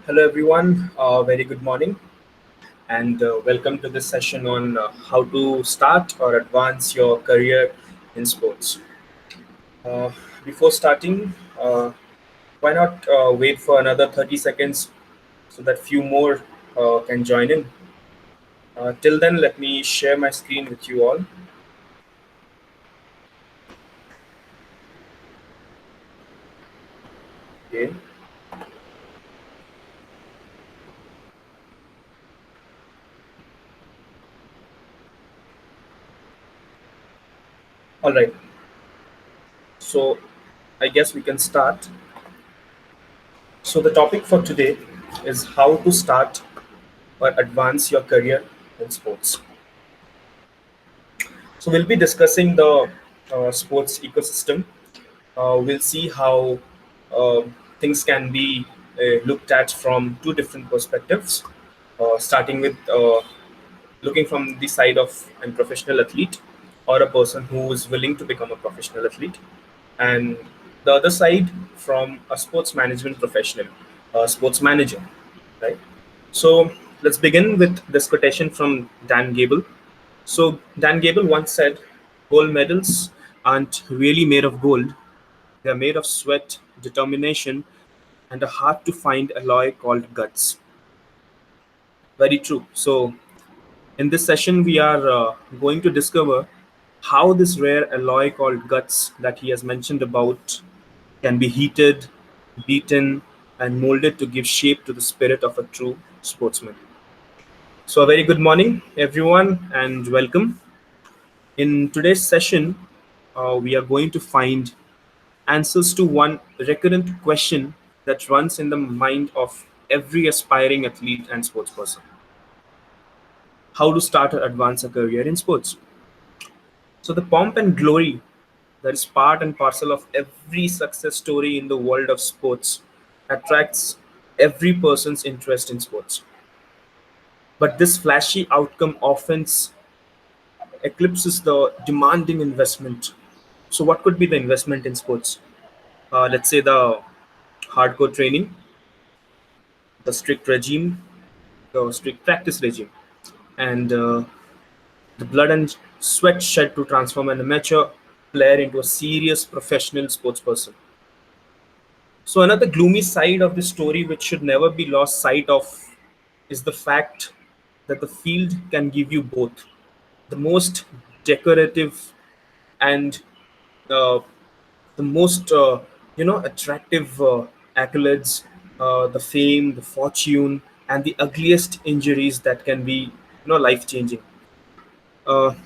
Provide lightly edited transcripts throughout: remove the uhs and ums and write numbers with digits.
Hello, everyone. Very good morning, and welcome to this session on how to start or advance your career in sports. Uh, Before starting, why not wait for another 30 seconds so that few more can join in? Till then, let me share my screen with you all. Okay. All right. So, I guess we can start. So, the topic for today is how to start or advance your career in sports. So we'll be discussing the sports ecosystem. We'll see how uh, things can be looked at from two different perspectives, starting with looking from the side of a professional athlete or a person who is willing to become a professional athlete, and the other side from a sports management professional, a sports manager, right? So let's begin with this quotation from Dan Gable. So Dan Gable once said, "Gold medals aren't really made of gold; they're made of sweat, determination, and a hard-to-find alloy called guts." Very true. So in this session, we are going to discover how this rare alloy called guts that he has mentioned about can be heated, beaten, and molded to give shape to the spirit of a true sportsman. So, a very good morning, everyone, and welcome. In today's session, we are going to find answers to one recurrent question that runs in the mind of every aspiring athlete and sports person: how to start or advance a career in sports. So, the pomp and glory that is part and parcel of every success story in the world of sports attracts every person's interest in sports. But this flashy outcome often eclipses the demanding investment. So, what could be the investment in sports? Let's say the hardcore training, the strict regime, the strict practice regime, and the blood and sweat shed to transform an amateur player into a serious professional sports person. So, another gloomy side of this story, which should never be lost sight of, is the fact that the field can give you both the most decorative and uh, the most attractive accolades, the fame, the fortune, and the ugliest injuries that can be life changing.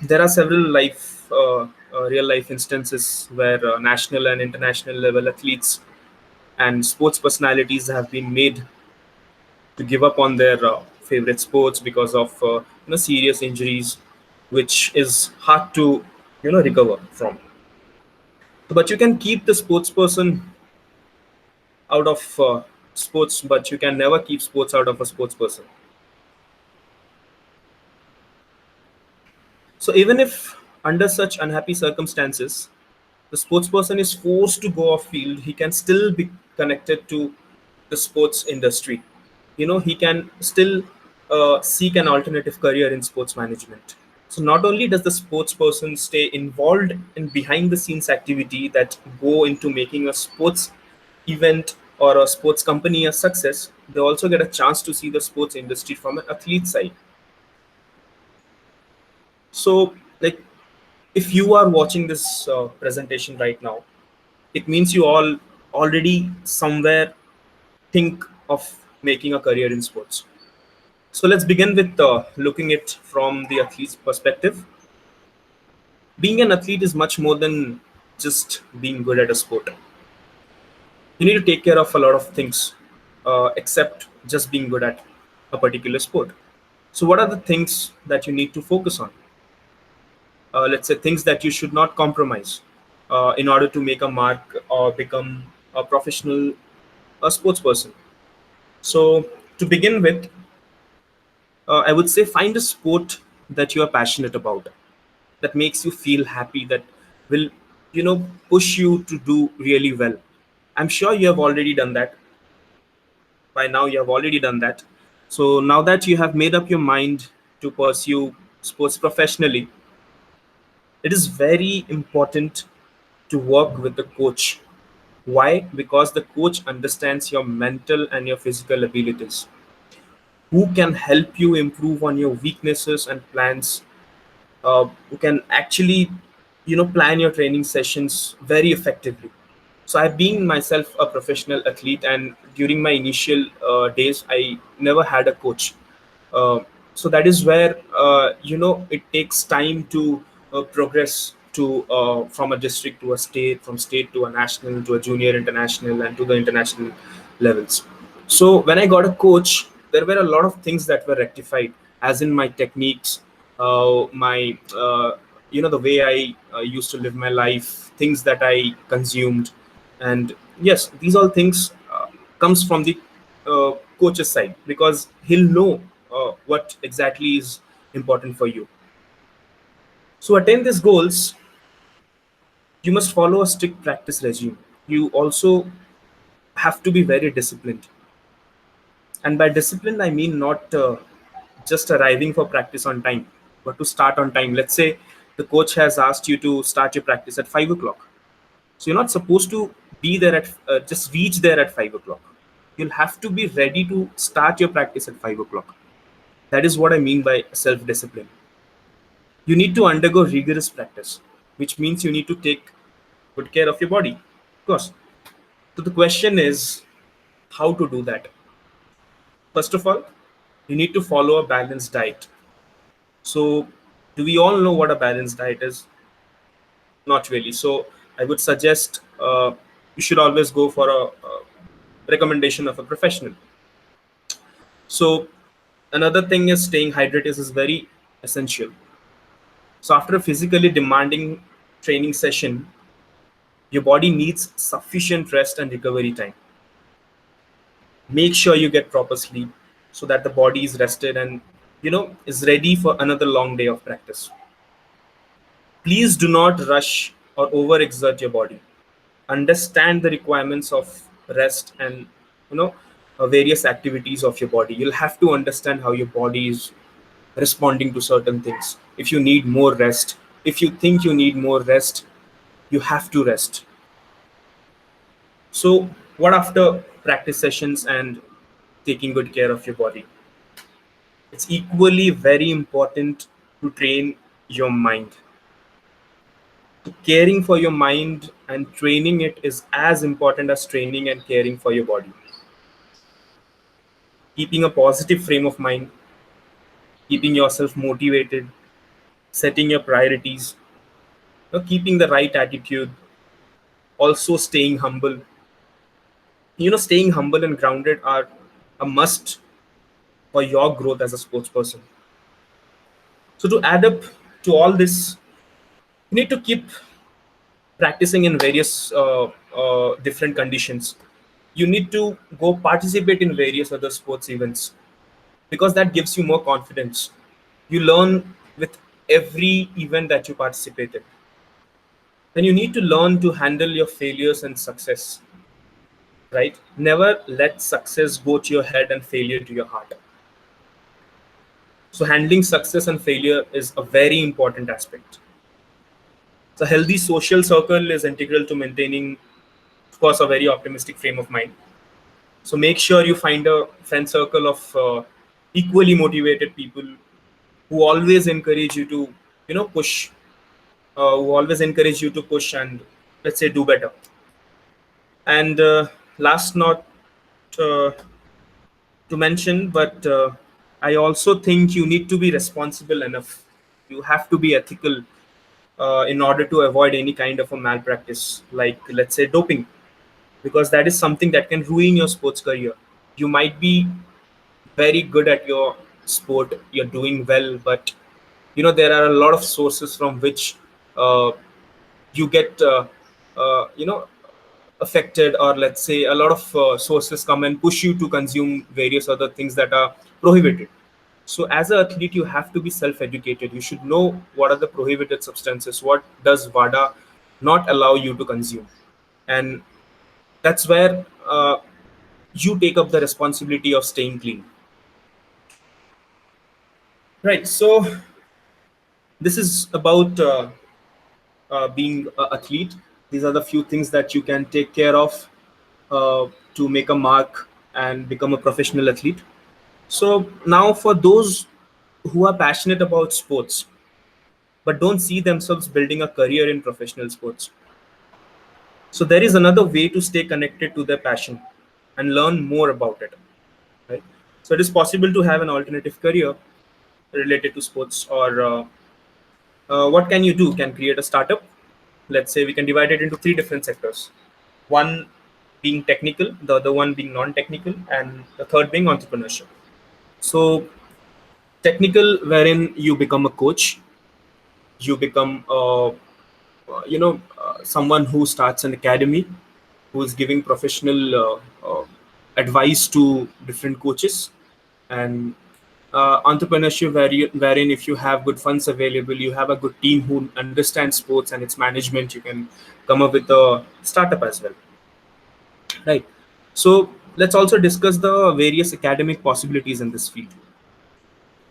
There are several real life instances where national and international level athletes and sports personalities have been made to give up on their favorite sports because of serious injuries, which is hard to recover from. But you can keep the sports person out of sports, but you can never keep sports out of a sports person. So even if under such unhappy circumstances, the sports person is forced to go off field, he can still be connected to the sports industry. He can still seek an alternative career in sports management. So not only does the sports person stay involved in behind the scenes activity that go into making a sports event or a sports company a success, they also get a chance to see the sports industry from an athlete side. So, like, if you are watching this presentation right now, it means you all already somewhere think of making a career in sports. So let's begin with looking it from the athlete's perspective. Being an athlete is much more than just being good at a sport. You need to take care of a lot of things, except just being good at a particular sport. So, what are the things that you need to focus on? Let's say things that you should not compromise in order to make a mark or become a professional sports person. So, to begin with, I would say find a sport that you are passionate about, that makes you feel happy, that will push you to do really well. I'm sure you have already done that. By now you have already done that. So now that you have made up your mind to pursue sports professionally, it is very important to work with the coach. Why? Because the coach understands your mental and your physical abilities, who can help you improve on your weaknesses and plans, who can actually plan your training sessions very effectively. So I've been myself a professional athlete, and during my initial days I never had a coach. uh, so that is where it takes time to progress to from a district to a state, from state to a national, to a junior international, and to the international levels. So when I got a coach, there were a lot of things that were rectified, as in my techniques, my the way I used to live my life, things that I consumed. And yes, these all things comes from the coach's side, because he'll know what exactly is important for you. So attain these goals, you must follow a strict practice regime. You also have to be very disciplined. And by discipline, I mean not just arriving for practice on time, but to start on time. Let's say the coach has asked you to start your practice at 5 o'clock. So you're not supposed to be there at just reach there at 5 o'clock. You'll have to be ready to start your practice at 5 o'clock. That is what I mean by self discipline. You need to undergo rigorous practice, which means you need to take good care of your body. Of course. So the question is how to do that. First of all, you need to follow a balanced diet. So, do we all know what a balanced diet is? Not really. So, I would suggest you should always go for a recommendation of a professional. So, another thing is staying hydrated is very essential. So, after a physically demanding training session, your body needs sufficient rest and recovery time. Make sure you get proper sleep so that the body is rested and is ready for another long day of practice. Please do not rush or overexert your body. Understand the requirements of rest and you know various activities of your body. You'll have to understand how your body is responding to certain things. If you need more rest, if you think you need more rest, you have to rest. So what after practice sessions and taking good care of your body? It's equally very important to train your mind. Caring for your mind and training it is as important as training and caring for your body. Keeping a positive frame of mind, keeping yourself motivated, setting your priorities, keeping the right attitude, also staying humble. Staying humble and grounded are a must for your growth as a sports person. So to add up to all this, you need to keep practicing in various different conditions. You need to go participate in various other sports events, because that gives you more confidence. You learn with every event that you participate in. Then you need to learn to handle your failures and success, right? Never let success go to your head and failure to your heart. So handling success and failure is a very important aspect. So healthy social circle is integral to maintaining, of course, a very optimistic frame of mind. So make sure you find a friend circle of equally motivated people who always encourage you to, push, who always encourage you to push and, let's say, do better. And last not uh, to mention, but I also think you need to be responsible enough. You have to be ethical in order to avoid any kind of a malpractice, like, let's say, doping, because that is something that can ruin your sports career. You might be very good at your sport, you're doing well, but there are a lot of sources from which uh, you get affected, or let's say a lot of sources come and push you to consume various other things that are prohibited. So as an athlete, you have to be self-educated. You should know what are the prohibited substances, what does WADA not allow you to consume. And that's where you take up the responsibility of staying clean. Right. So this is about being an athlete. These are the few things that you can take care of uh, to make a mark and become a professional athlete. So now, for those who are passionate about sports but don't see themselves building a career in professional sports, so there is another way to stay connected to their passion and learn more about it. Right. So it is possible to have an alternative career related to sports, or what can you do? Can create a startup. Let's say we can divide it into three different sectors. One being technical, the other one being non-technical, and the third being entrepreneurship. So technical, wherein you become a coach, you become someone who starts an academy, who is giving professional advice to different coaches, and entrepreneurship, wherein if you have good funds available, you have a good team who understands sports and its management, you can come up with a startup as well. Right. So let's also discuss the various academic possibilities in this field,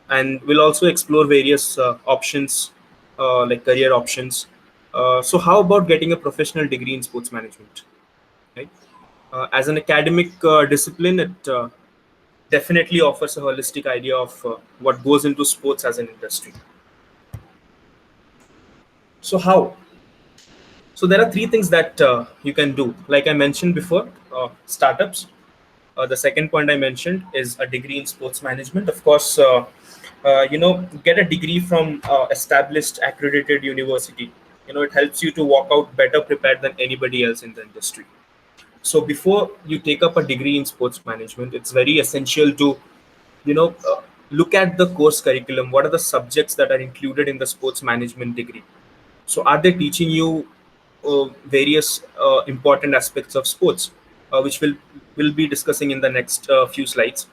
and we'll also explore various options, like career options. So how about getting a professional degree in sports management? Right. As an academic discipline, it definitely offers a holistic idea of what goes into sports as an industry. So how? So there are three things that you can do. Like I mentioned before, startups. The second point I mentioned is a degree in sports management. Of course, get a degree from established accredited university. It helps you to walk out better prepared than anybody else in the industry. So before you take up a degree in sports management, it's very essential to you know uh, look at the course curriculum. What are the subjects that are included in the sports management degree? So are they teaching you various important aspects of sports, which will be discussing in the next few slides.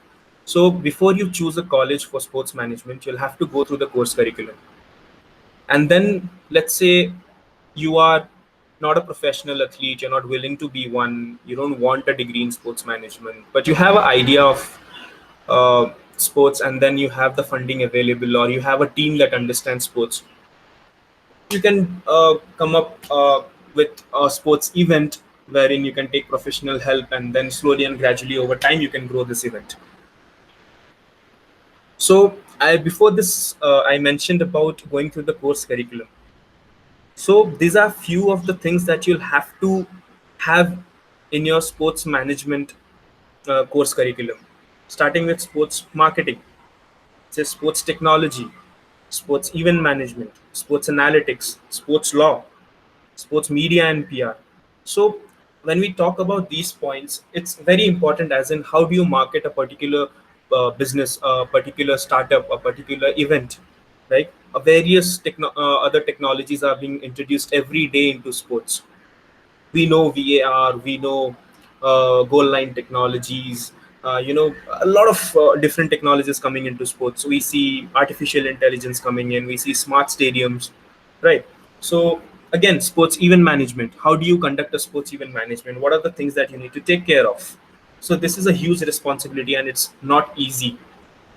So before you choose a college for sports management, you'll have to go through the course curriculum. And then let's say you are not a professional athlete, you're not willing to be one, you don't want a degree in sports management, but you have an idea of sports, and then you have the funding available, or you have a team that understands sports. You can come up with a sports event wherein you can take professional help, and then slowly and gradually over time you can grow this event. So I before this I mentioned about going through the course curriculum. So these are few of the things that you'll have to have in your sports management course curriculum, starting with sports marketing, say sports technology, sports event management, sports analytics, sports law, sports media and PR. So when we talk about these points, it's very important, as in how do you market a particular business, a particular startup, a particular event, right? Various other technologies are being introduced every day into sports. We know VAR, we know goal line technologies, a lot of different technologies coming into sports. We see artificial intelligence coming in, we see smart stadiums, right? So again, sports event management. How do you conduct a sports event management? What are the things that you need to take care of? So this is a huge responsibility and it's not easy.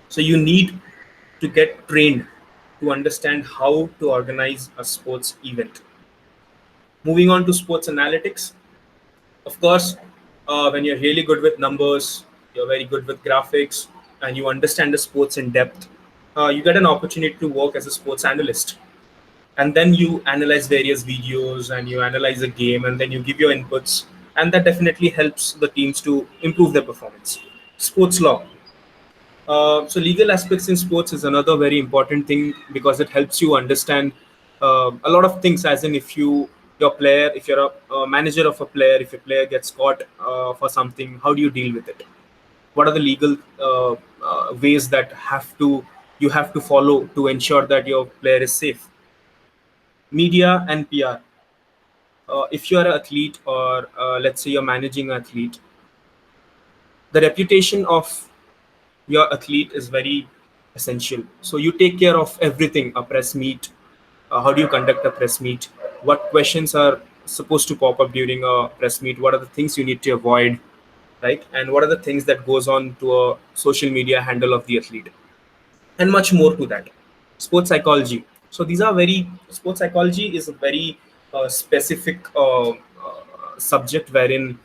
So you need to get trained to understand how to organize a sports event. Moving on to sports analytics. Of course, when you're really good with numbers, you're very good with graphics, and you understand the sports in depth, you get an opportunity to work as a sports analyst. And then you analyze various videos and you analyze a game, and then you give your inputs, and that definitely helps the teams to improve their performance. Sports law. So legal aspects in sports is another very important thing because it helps you understand a lot of things. As in, if you're a manager of a player, if a player gets caught for something, how do you deal with it? What are the legal ways that you have to follow to ensure that your player is safe? Media and PR. If you're an athlete, or let's say you're managing an athlete, the reputation of your athlete is very essential. So you take care of everything. A press meet, how do you conduct a press meet? What questions are supposed to pop up during a press meet? What are the things you need to avoid? right? And what are the things that goes on to a social media handle of the athlete, and much more to that. Sports psychology. So these are very sports psychology is a very specific subject wherein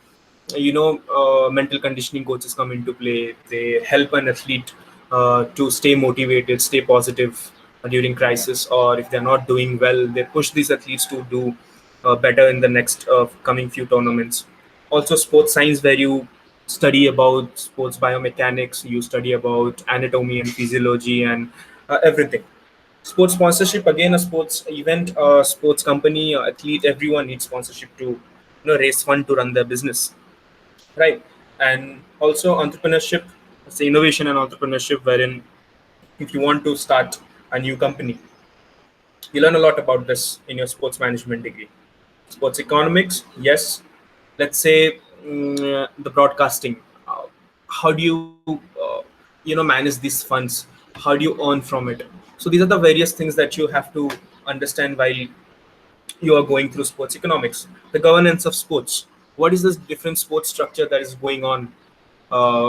mental conditioning coaches come into play. They help an athlete to stay motivated, stay positive during crisis, or if they're not doing well, they push these athletes to do better in the next coming few tournaments. Also sports science, where you study about sports biomechanics, you study about anatomy and physiology and everything. Sports sponsorship, again a sports event, sports company, athlete, everyone needs sponsorship to raise fund to run their business, right? And also entrepreneurship, it's innovation and entrepreneurship, wherein if you want to start a new company, you learn a lot about this in your sports management degree. Sports economics, yes. Let's say the broadcasting. How do you manage these funds? How do you earn from it? So these are the various things that you have to understand while you are going through sports economics. The governance of sports. What is this different sports structure that is going on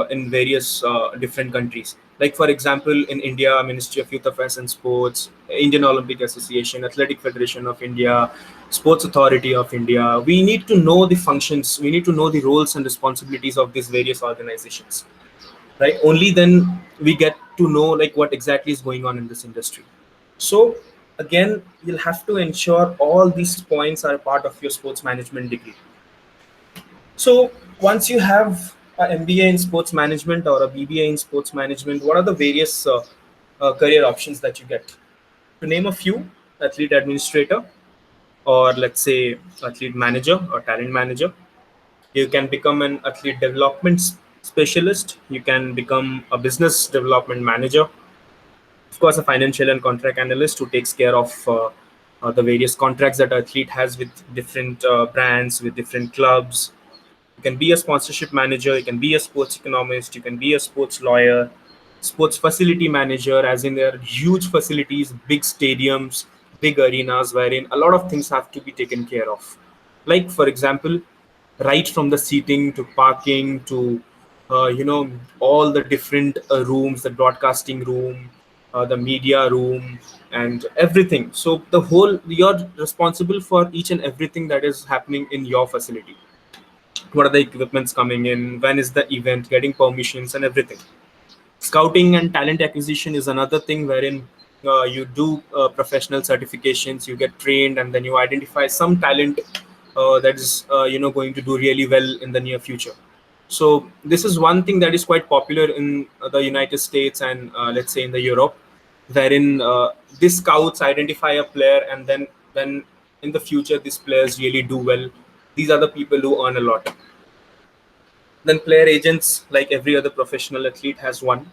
in various different countries? Like for example, in India, Ministry of Youth Affairs and Sports, Indian Olympic Association, Athletic Federation of India, Sports Authority of India. We need to know the functions. We need to know the roles and responsibilities of these various organizations, right? Only then we get to know like what exactly is going on in this industry. So again, you'll have to ensure all these points are part of your sports management degree. So once you have an MBA in sports management or a BBA in sports management, what are the various career options that you get? To name a few: athlete administrator, or let's say athlete manager or talent manager. You can become an athlete development specialist. You can become a business development manager. Of course, a financial and contract analyst who takes care of the various contracts that an athlete has with different brands, with different clubs. You can be a sponsorship manager, you can be a sports economist, you can be a sports lawyer, sports facility manager, as in there are huge facilities, big stadiums, big arenas, wherein a lot of things have to be taken care of. Like, for example, right from the seating to parking to all the different rooms, the broadcasting room, the media room, and everything. So the whole, you're responsible for each and everything that is happening in your facility. What are the equipments coming in, when is the event, getting permissions and everything. Scouting and talent acquisition is another thing, wherein you do professional certifications, you get trained, and then you identify some talent that is going to do really well in the near future. So this is one thing that is quite popular in the United States and let's say in the Europe, wherein these scouts identify a player, and then when in the future these players really do well, these are the people who earn a lot. Then player agents, like every other professional athlete has one.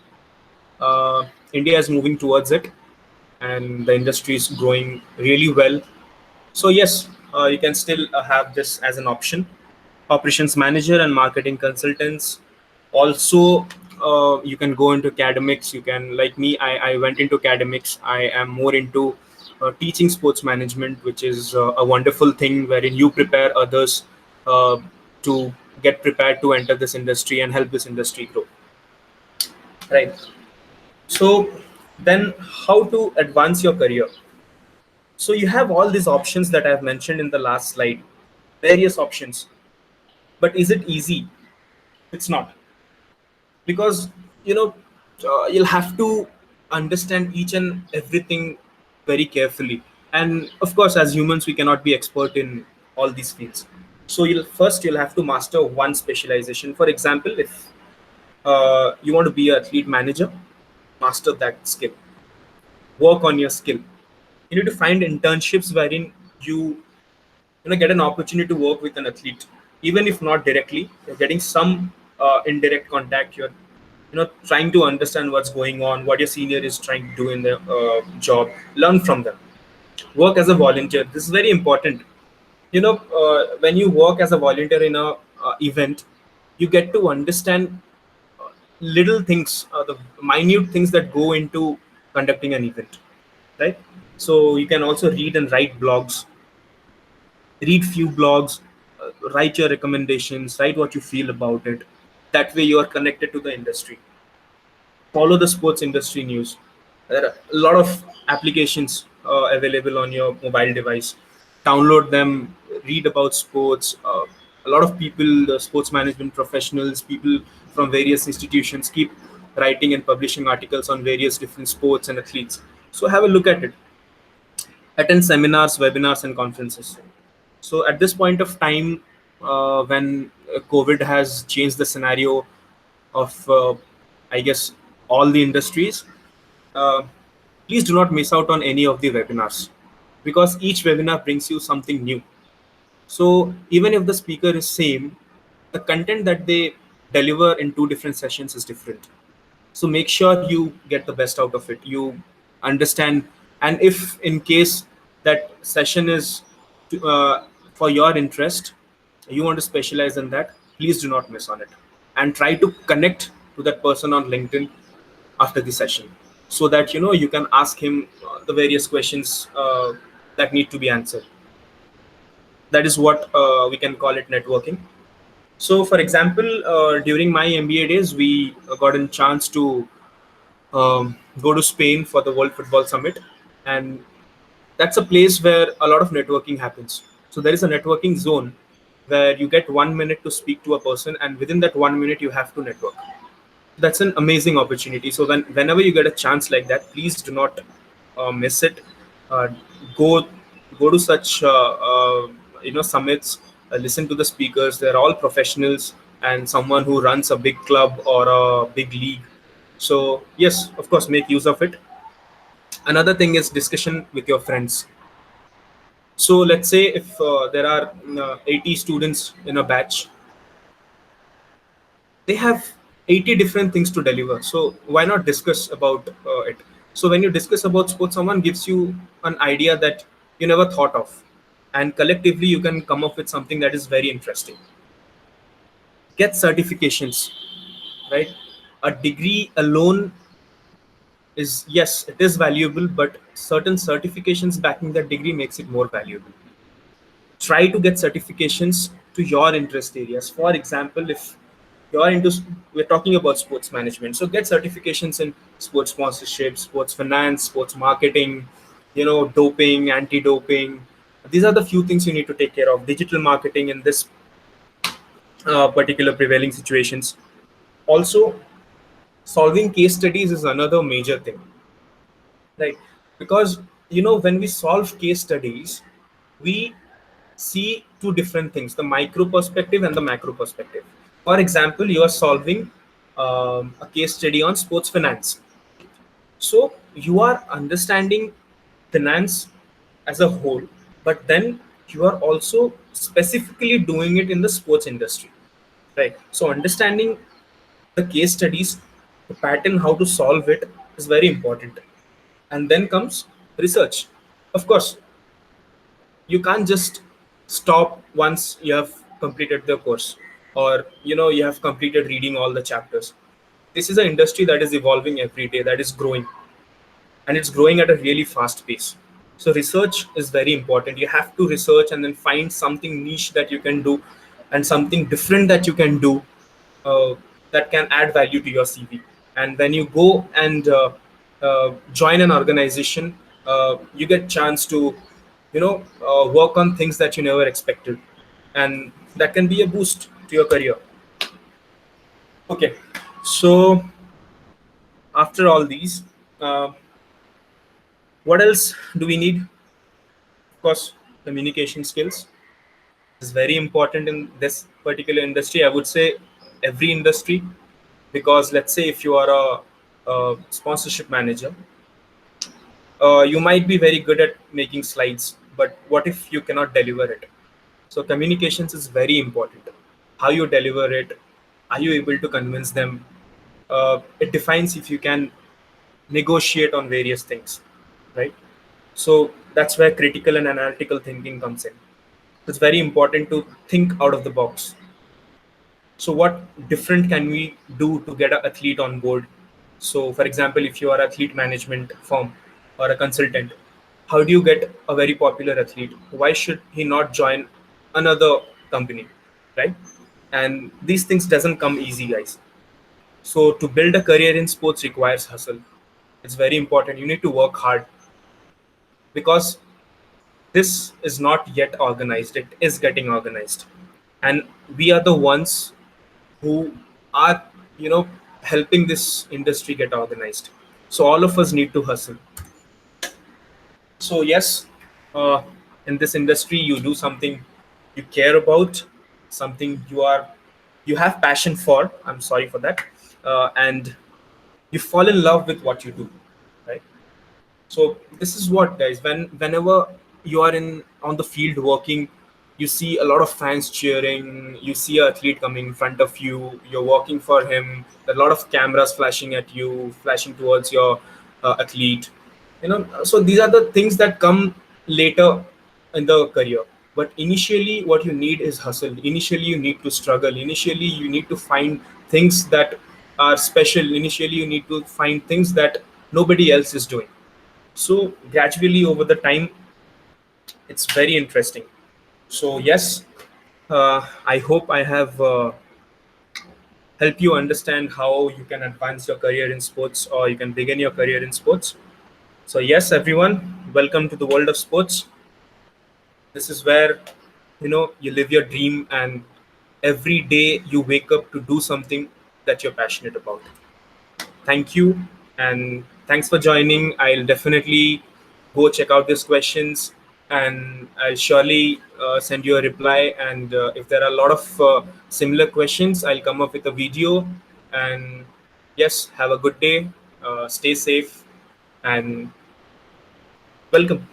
India is moving towards it, and the industry is growing really well. So yes, you can still have this as an option. Operations manager and marketing consultants. Also, you can go into academics. You can, like me, I went into academics. I am more into teaching sports management, which is a wonderful thing wherein you prepare others uh, to get prepared to enter this industry and help this industry grow. Right. So then, how to advance your career? So you have all these options that I've mentioned in the last slide, various options. But is it easy? It's not, because you know you'll have to understand each and everything very carefully. And of course, as humans, we cannot be expert in all these fields. So you'll have to master one specialization. For example, if you want to be an athlete manager, master that skill, work on your skill. You need to find internships wherein you get an opportunity to work with an athlete, even if not directly. You're getting some indirect contact. You're trying to understand what's going on, what your senior is trying to do in the job. Learn from them. Work as a volunteer. This is very important. When you work as a volunteer in a event, you get to understand little things, the minute things that go into conducting an event, right? So you can also read and write blogs, read few blogs, write your recommendations, write what you feel about it. That way you are connected to the industry. Follow the sports industry news. There are a lot of applications available on your mobile device. Download them, read about sports. A lot of people, sports management professionals, people from various institutions keep writing and publishing articles on various different sports and athletes. So have a look at it. Attend seminars, webinars, and conferences. So at this point of time, when COVID has changed the scenario of, I guess, all the industries, uh, please do not miss out on any of the webinars, because each webinar brings you something new. So even if the speaker is same, the content that they deliver in two different sessions is different. So make sure you get the best out of it. You understand, and if in case that session is for your interest, you want to specialize in that, please do not miss on it, and try to connect to that person on LinkedIn after the session, so that you can ask him the various questions that need to be answered. That is what we can call it networking. So for example, during my MBA days, we got a chance to go to Spain for the World Football Summit, and that's a place where a lot of networking happens. So there is a networking zone where you get 1 minute to speak to a person, and within that 1 minute, you have to network. That's an amazing opportunity. So whenever you get a chance like that, please do not miss it. Uh, go go to such summits. Listen to the speakers. They're all professionals and someone who runs a big club or a big league. So yes, of course, make use of it. Another thing is discussion with your friends. So let's say if there are 80 students in a batch, they have 80 different things to deliver. So why not discuss about it? So when you discuss about sports, someone gives you an idea that you never thought of, and collectively you can come up with something that is very interesting. Get certifications, right? A degree alone is, yes, it is valuable, but certain certifications backing that degree makes it more valuable. Try to get certifications to your interest areas. For example, if you're into, we're talking about sports management, so get certifications in sports sponsorship, sports finance, sports marketing, doping, anti-doping. These are the few things you need to take care of. Digital marketing in this particular prevailing situations. Also, solving case studies is another major thing, right? Because when we solve case studies, we see two different things: the micro perspective and the macro perspective. For example, you are solving a case study on sports finance, so you are understanding finance as a whole, but then you are also specifically doing it in the sports industry, right? So understanding the case studies, the pattern, how to solve it, is very important. And then comes research. Of course, you can't just stop once you have completed the course, or you have completed reading all the chapters. This is an industry that is evolving every day, that is growing, and it's growing at a really fast pace. So research is very important. You have to research and then find something niche that you can do, and something different that you can do, uh, that can add value to your CV. And when you go and join an organization, you get chance to work on things that you never expected, and that can be a boost to your career. Okay, so after all these, uh, what else do we need? Of course, communication skills is very important in this particular industry. I would say every industry, because let's say if you are a sponsorship manager, you might be very good at making slides, but what if you cannot deliver it? So communications is very important. How you deliver it, are you able to convince them? It defines if you can negotiate on various things, right? So that's where critical and analytical thinking comes in. It's very important to think out of the box. So what different can we do to get an athlete on board? So for example, if you are an athlete management firm or a consultant, how do you get a very popular athlete? Why should he not join another company, right? and these things doesn't come easy, guys. So to build a career in sports requires hustle. It's very important. You need to work hard, because this is not yet organized. It is getting organized, and we are the ones who are, you know, helping this industry get organized. So all of us need to hustle. So yes, uh, in this industry, you do something you care about, something you have passion for. I'm sorry for that, and you fall in love with what you do, right? So this is what, guys, whenever you are in on the field working, you see a lot of fans cheering, you see an athlete coming in front of you, you're working for him, a lot of cameras flashing at you, flashing towards your athlete, so these are the things that come later in the career. But initially what you need is hustle. Initially you need to struggle. Initially you need to find things that are special. Initially you need to find things that nobody else is doing. So gradually over the time, it's very interesting. So yes, I hope I have helped you understand how you can advance your career in sports, or you can begin your career in sports. So yes, everyone, welcome to the world of sports. This is where, you live your dream, and every day you wake up to do something that you're passionate about. Thank you, and thanks for joining. I'll definitely go check out these questions, and I'll surely send you a reply. And if there are a lot of similar questions, I'll come up with a video. And yes, have a good day, stay safe, and welcome.